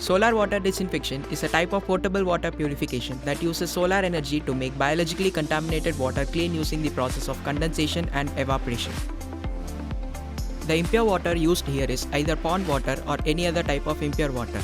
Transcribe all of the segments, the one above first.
Solar water disinfection is a type of potable water purification that uses solar energy to make biologically contaminated water clean using the process of condensation and evaporation. The impure water used here is either pond water or any other type of impure water.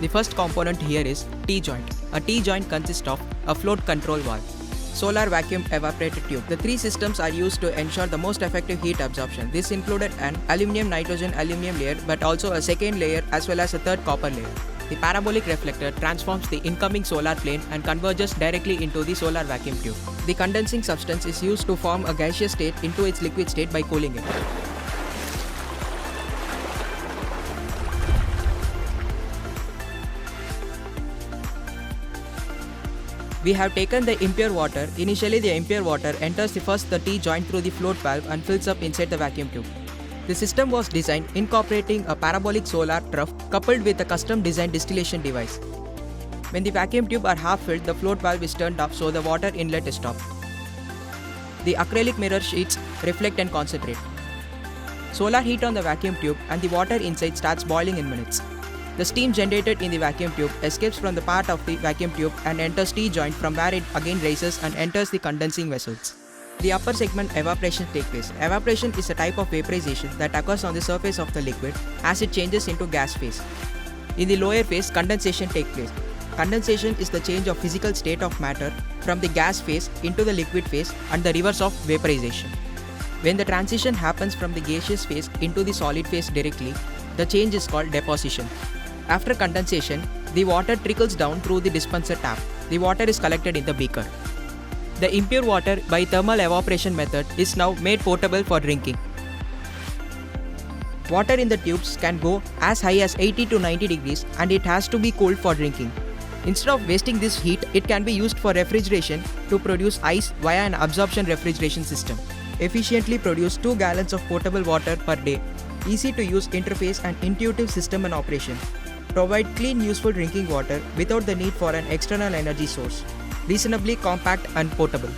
The first component here is T-joint. A T-joint consists of a float control valve, solar vacuum evaporator tube. The three systems are used to ensure the most effective heat absorption. This included an aluminium nitrogen aluminum layer but also a second layer as well as a third copper layer. The parabolic reflector transforms the incoming solar plane and converges directly into the solar vacuum tube. The condensing substance is used to form a gaseous state into its liquid state by cooling it. We have taken the impure water. Initially, the impure water enters the T-joint through the float valve and fills up inside the vacuum tube. The system was designed incorporating a parabolic solar trough coupled with a custom designed distillation device. When the vacuum tube are half filled, the float valve is turned off so the water inlet is stopped. The acrylic mirror sheets reflect and concentrate. Solar heat on the vacuum tube and the water inside starts boiling in minutes. The steam generated in the vacuum tube escapes from the part of the vacuum tube and enters T-joint, from where it again rises and enters the condensing vessels. The upper segment evaporation takes place. Evaporation is a type of vaporization that occurs on the surface of the liquid as it changes into gas phase. In the lower phase, condensation takes place. Condensation is the change of physical state of matter from the gas phase into the liquid phase and the reverse of vaporization. When the transition happens from the gaseous phase into the solid phase directly, the change is called deposition. After condensation, the water trickles down through the dispenser tap. The water is collected in the beaker. The impure water by thermal evaporation method is now made potable for drinking. Water in the tubes can go as high as 80 to 90 degrees and it has to be cooled for drinking. Instead of wasting this heat, it can be used for refrigeration to produce ice via an absorption refrigeration system. Efficiently produce 2 gallons of potable water per day. Easy to use interface and intuitive system and operation. Provide clean, useful drinking water without the need for an external energy source. Reasonably compact and portable.